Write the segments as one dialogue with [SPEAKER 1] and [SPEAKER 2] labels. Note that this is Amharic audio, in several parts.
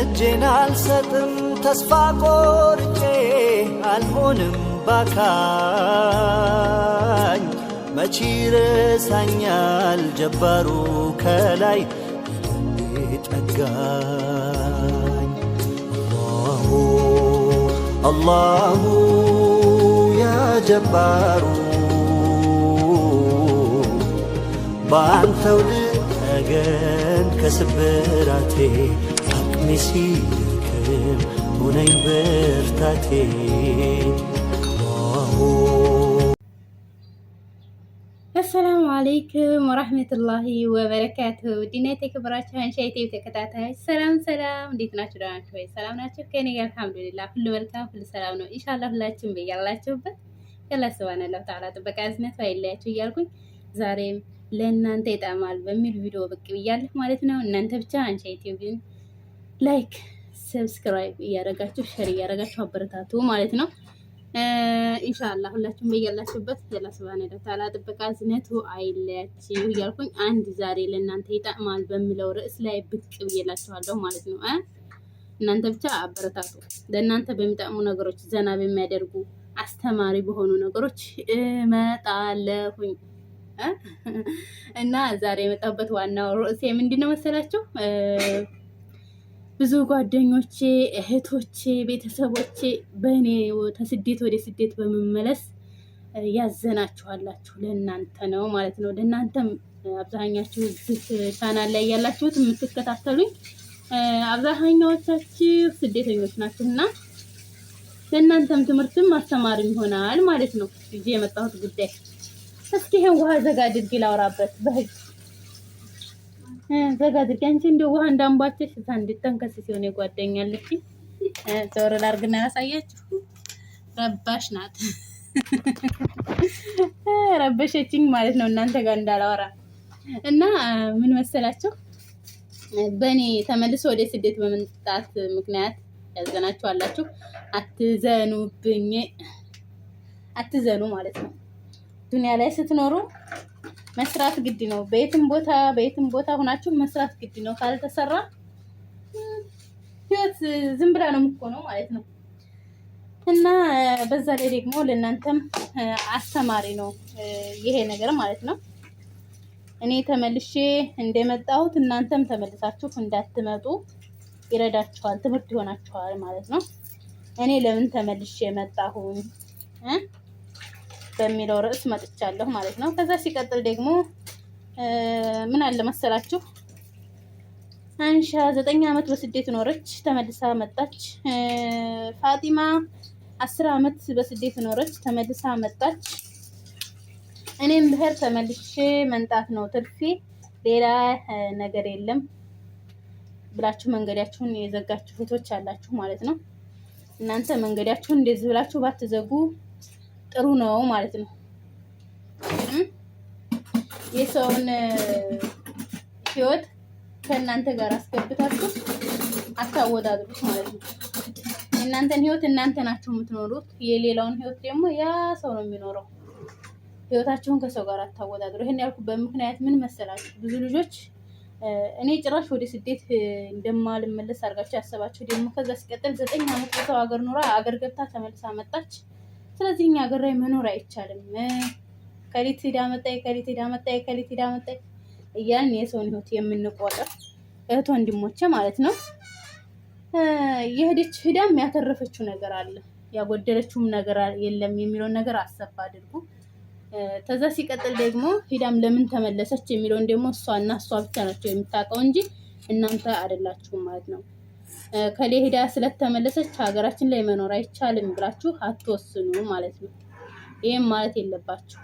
[SPEAKER 1] እጄን አልሰጥም ተስፋ ቆርጬ አልሆንም ባካኝ መች ይረሳኛል ጀባሩ ከላይ ጠጋኝ አላሁ ያ ጀባሩ በአንተው ልጠገን ከስብራቴ አቅሜ ሲደክም ሁነኝ ብርታቴ
[SPEAKER 2] አሰላሙ አለይኩም ወራህመቱላሂ ወበረካቱሁ። ዲና የተከበራችሁ አንሻይቴ ተከታታዮች ሰላም፣ እንዴት ናችሁ? ደህና ናችሁ ወይ? ሰላም ናችሁ? ከኔ ጋር አልሐምዱሊላህ ሁሉ መልካም፣ ሁሉ ሰላም ነው። ኢንሻአላህ ሁላችሁም በያላችሁበት የአላህ ሱብሃነሁ ወተዓላ ጥበቃ እዝነቱ አይለያችሁ እያልኩኝ ዛሬም ለእናንተ ይጣማል በሚል ቪዲዮ ብቅ ብያለሁ ማለት ነው። እናንተ ብቻ አንሻይቴ ግን ላይክ፣ ሰብስክራይብ እያደረጋችሁ ሼር እያደረጋችሁ አበረታቱ ማለት ነው። ኢንሻአላህ ሁላችሁም በያላችሁበት የአላህ ሱብሃነሁ ወተዓላ ጥበቃ እዝነቱ አይለያችሁ እያልኩኝ አንድ ዛሬ ለእናንተ ይጣማል በሚለው ርዕስ ላይ ብቅ ብዬላችኋለሁ ማለት ነው። እናንተ ብቻ አበረታቱ። ለእናንተ በሚጠቅሙ ነገሮች፣ ዘና በሚያደርጉ አስተማሪ በሆኑ ነገሮች እመጣለሁኝ እና ዛሬ የመጣሁበት ዋናው ርዕሴ ምንድነው መሰላችሁ? ብዙ ጓደኞቼ፣ እህቶቼ፣ ቤተሰቦቼ በእኔ ከስደት ወደ ስደት በመመለስ ያዘናችኋላችሁ ለእናንተ ነው ማለት ነው። ለእናንተም አብዛኛችሁ እዚህ ቻናል ላይ ያላችሁት የምትከታተሉኝ አብዛኛዎቻችሁ ስደተኞች ናችሁ እና ለእናንተም ትምህርትም አስተማሪም ይሆናል ማለት ነው ይዤ የመጣሁት ጉዳይ። እስኪ ይሄን ውሃ ዘጋ አድርጌ ላውራበት በህግ ዘጋ አድርጌ። አንቺ እንደው ውሃ እንዳንቧቸሽ እንድትተንከስ ሲሆን የጓደኛለች ዞር ላድርግና ያሳያችሁ። ረባሽ ናት ረበሸችኝ ማለት ነው እናንተ ጋር እንዳላወራ እና ምን መሰላችሁ፣ በእኔ ተመልሶ ወደ ስደት በመምጣት ምክንያት ያዘናችሁ አላችሁ። አትዘኑብኝ፣ አትዘኑ ማለት ነው። ዱንያ ላይ ስትኖሩ መስራት ግድ ነው። በየትም ቦታ ሆናችሁ መስራት ግድ ነው። ካልተሰራ ህይወት ዝም ብላ ነው የምትሆነው ማለት ነው። እና በዛ ላይ ደግሞ ለእናንተም አስተማሪ ነው ይሄ ነገር ማለት ነው። እኔ ተመልሼ እንደመጣሁት እናንተም ተመልሳችሁ እንዳትመጡ ይረዳችኋል፣ ትምህርት ይሆናችኋል ማለት ነው። እኔ ለምን ተመልሼ መጣሁኝ በሚለው ርዕስ መጥቻለሁ ማለት ነው። ከዛ ሲቀጥል ደግሞ ምን አለ መሰላችሁ፣ አንሻ 9 ዓመት በስደት ኖረች፣ ተመልሳ መጣች። ፋጢማ 10 ዓመት በስደት ኖረች፣ ተመልሳ መጣች። እኔም ብሄር ተመልሼ መንጣት ነው ትርፌ፣ ሌላ ነገር የለም ብላችሁ መንገዳችሁን የዘጋችሁ እህቶች አላችሁ ማለት ነው። እናንተ መንገዳችሁን እንደዚህ ብላችሁ ባትዘጉ ጥሩ ነው ማለት ነው። የሰውን ህይወት ከእናንተ ጋር አስገብታችሁ አታወዳድሩት ማለት ነው። የእናንተን ህይወት እናንተ ናችሁ የምትኖሩት፣ የሌላውን ህይወት ደግሞ ያ ሰው ነው የሚኖረው። ህይወታችሁን ከሰው ጋር አታወዳድሩ። ይሄን ያልኩበት ምክንያት ምን መሰላችሁ? ብዙ ልጆች እኔ ጭራሽ ወደ ስደት እንደማልመለስ አድርጋችሁ ያሰባችሁ ደግሞ ከዛ ሲቀጥል 9 ዓመት በሰው ሀገር ኖራ አገር ገብታ ተመልሳ መጣች። ስለዚህ እኛ ሀገር ላይ መኖር አይቻልም፣ ከሊት ሄዳ መጣይ እያልን የሰውን ህይወት የምንቆጥር እህት ወንድሞቼ ማለት ነው። የሄደች ሄዳም ያተረፈችው ነገር አለ፣ ያጎደለችውም ነገር የለም የሚለውን ነገር አሰብ አድርጉ። ከዛ ሲቀጥል ደግሞ ሄዳም ለምን ተመለሰች የሚለውን ደግሞ እሷና እሷ ብቻ ናቸው የምታውቀው እንጂ እናንተ አይደላችሁም ማለት ነው። ከሌ ሄዳ ስለተመለሰች ሀገራችን ላይ መኖር አይቻልም ብላችሁ አትወስኑ ማለት ነው። ይሄም ማለት የለባችሁ።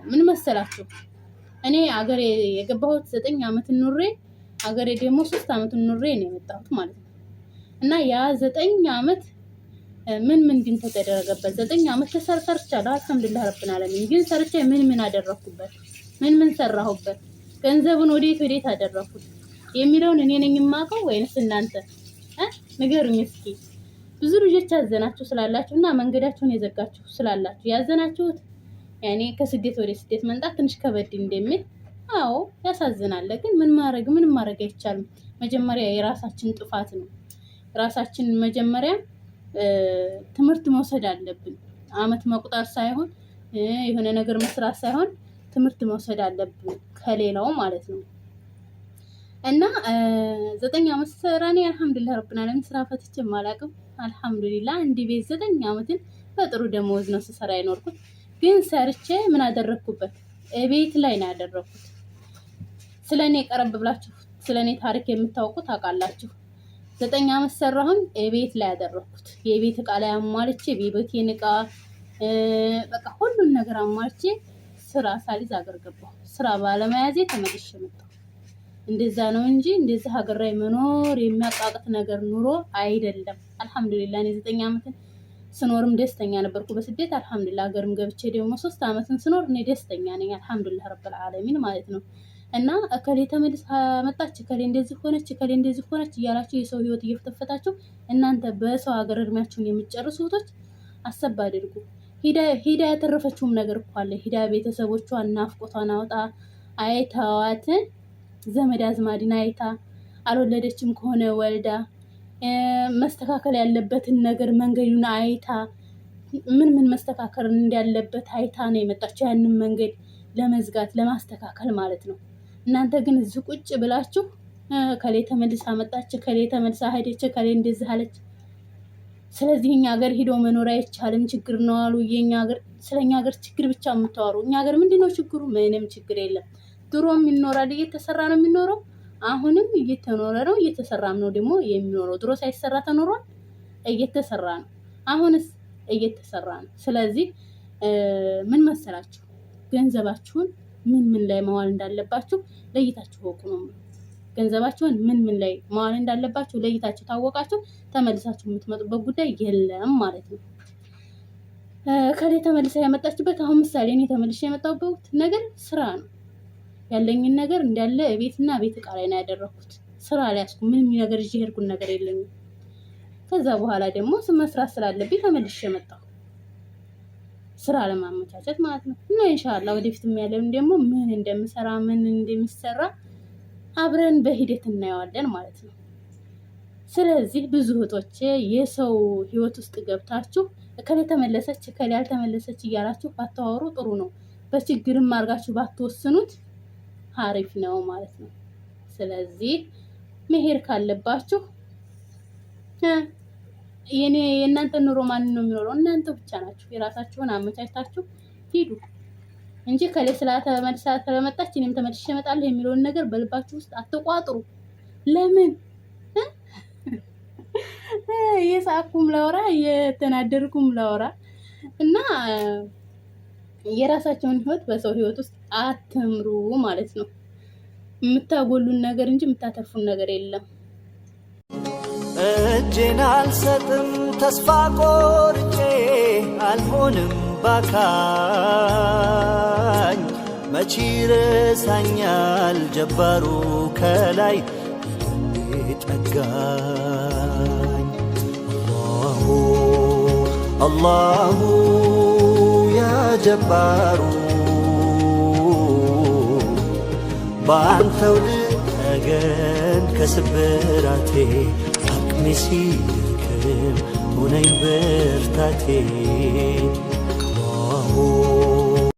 [SPEAKER 2] ምን መሰላችሁ፣ እኔ አገሬ የገባሁት 9 ዓመት ኑሬ አገሬ ደግሞ 3 ዓመት ኑሬ ነው የመጣሁት ማለት ነው። እና ያ 9 ዓመት ምንድን ተደረገበት? 9 ዓመት ሰርቻለሁ አልሐምዱሊላህ ረብና ዓለሚን። ግን ሰርቼ ምን አደረኩበት? ምን ሰራሁበት? ገንዘቡን ወዴት አደረኩት የሚለውን እኔ ነኝ የማውቀው ወይንስ እናንተ? ንገሩኝ እስኪ። ብዙ ልጆች ያዘናችሁ ስላላችሁ እና መንገዳችሁን የዘጋችሁ ስላላችሁ ያዘናችሁት ያኔ ከስደት ወደ ስደት መንጣት ትንሽ ከበድ እንደሚል አዎ ያሳዝናል። ግን ምንም ማድረግ አይቻልም። መጀመሪያ የራሳችን ጥፋት ነው። ራሳችን መጀመሪያ ትምህርት መውሰድ አለብን። አመት መቁጠር ሳይሆን የሆነ ነገር መስራት ሳይሆን ትምህርት መውሰድ አለብን ከሌላው ማለት ነው። እና 9 አመት ሰራኔ አልሐምዱሊላህ ረብና ዓለሚን ስራ ፈትቼ ማላቅም አልሐምዱሊላህ። እንዲህ ቤት 9 አመትን በጥሩ ደሞዝ ነው ስሰራ የኖርኩት። ግን ሰርቼ ምን አደረኩበት? ቤት ላይ ነው ያደረኩት። ስለኔ ቀረብ ብላችሁ ስለኔ ታሪክ የምታውቁ ታውቃላችሁ። 9 አመት ሰራሁኝ፣ ቤት ላይ ያደረኩት። የቤት እቃ ላይ አሟልቼ የቤቴን እቃ በቃ ሁሉን ነገር አሟልቼ ስራ ሳሊዝ አገር ገባሁ። ስራ ባለመያዜ ተመልሼ መጣሁ። እንደዛ ነው እንጂ እንደዛ ሀገር ላይ መኖር የሚያቃቅት ነገር ኑሮ አይደለም። አልሐምዱሊላህ እኔ 9 አመትን ስኖርም ደስተኛ ነበርኩ በስደት። አልሐምዱሊላህ ሀገርም ገብቼ ደግሞ 3 አመትን ስኖር እኔ ደስተኛ ነኝ። አልሐምዱሊላህ ረብል ዓለሚን ማለት ነው። እና እከሌ ተመልሳ መጣች፣ እከሌ እንደዚህ ሆነች፣ እከሌ እንደዚህ ሆነች እያላችሁ የሰው ህይወት እየፈተፈታችሁ እናንተ በሰው ሀገር እድሜያችሁን የምትጨርሱ እህቶች አሰብ አድርጉ። ሂዳ ያተረፈችውም ነገር እኮ አለ። ሂዳ ቤተሰቦቿን ናፍቆቷን አውጣ አይታዋትን ዘመድ አዝማድን አይታ አልወለደችም ከሆነ ወልዳ መስተካከል ያለበትን ነገር መንገዱን አይታ ምን መስተካከል እንዳለበት አይታ ነው የመጣችው። ያንን መንገድ ለመዝጋት ለማስተካከል ማለት ነው። እናንተ ግን እዚህ ቁጭ ብላችሁ ከሌ ተመልሳ መጣች፣ ከሌ ተመልሳ ሄደች፣ ከሌ እንደዚህ አለች። ስለዚህ እኛ ሀገር ሂዶ መኖር አይቻልም ችግር ነው አሉ። የኛ ሀገር ስለኛ ሀገር ችግር ብቻ የምታወሩ። እኛ ሀገር ምንድነው ችግሩ? ምንም ችግር የለም። ድሮም ይኖራል፣ እየተሰራ ነው የሚኖረው። አሁንም እየተኖረ ነው፣ እየተሰራም ነው ደግሞ የሚኖረው። ድሮ ሳይሰራ ተኖሯል፣ እየተሰራ ነው። አሁንስ እየተሰራ ነው። ስለዚህ ምን መሰላችሁ? ገንዘባችሁን ምን ላይ መዋል እንዳለባችሁ ለይታችሁ ወቁ ነው። ገንዘባችሁን ምን ላይ መዋል እንዳለባችሁ ለይታችሁ ታወቃችሁ ተመልሳችሁ የምትመጡበት ጉዳይ የለም ማለት ነው። ከሌ ተመልሳ ያመጣችበት አሁን ምሳሌ እኔ ተመልሼ የመጣሁበት ነገር ስራ ነው። ያለኝን ነገር እንዳለ ቤትና ቤት እቃ ላይ ነው ያደረኩት። ስራ ላይ ያስኩ ምንም ነገር እዚህ ሄድኩን ነገር የለኝም። ከዛ በኋላ ደግሞ መስራት ስላለብኝ ተመልሼ መጣሁ ስራ ለማመቻቸት ማለት ነው። እና ኢንሻአላህ ወደፊትም ያለውን ደግሞ ምን እንደምሰራ ምን እንደሚሰራ አብረን በሂደት እናየዋለን ማለት ነው። ስለዚህ ብዙ እህቶቼ የሰው ህይወት ውስጥ ገብታችሁ እከሌ ተመለሰች እከሌ ያልተመለሰች እያላችሁ ባታወሩ ጥሩ ነው። በችግርም አድርጋችሁ ባትወስኑት አሪፍ ነው ማለት ነው። ስለዚህ መሄድ ካለባችሁ የእናንተ ኑሮ ማን ነው የሚኖረው? እናንተ ብቻ ናችሁ። የራሳችሁን አመቻችታችሁ ሂዱ እንጂ ከሌ ስለተመልሳ ስለመጣች እኔም ተመልሼ እመጣለሁ የሚለውን ነገር በልባችሁ ውስጥ አትቋጥሩ። ለምን የሳኩም ላውራ የተናደርኩም ላውራ እና የራሳቸውን ህይወት በሰው ህይወት ውስጥ አትምሩ ማለት ነው። የምታጎሉን ነገር እንጂ የምታተርፉን ነገር የለም።
[SPEAKER 1] እጄን አልሰጥም ተስፋ ቆርጬ አልሆንም ባካኝ መቼ ረሳኛል ጀባሩ ከላይ ጠጋኝ። አላሁ ያ ጀባሩ በአንተው ልጠገን ከስብራቴ አቅሜ ሲደክም ሁነኝ ብርታቴ።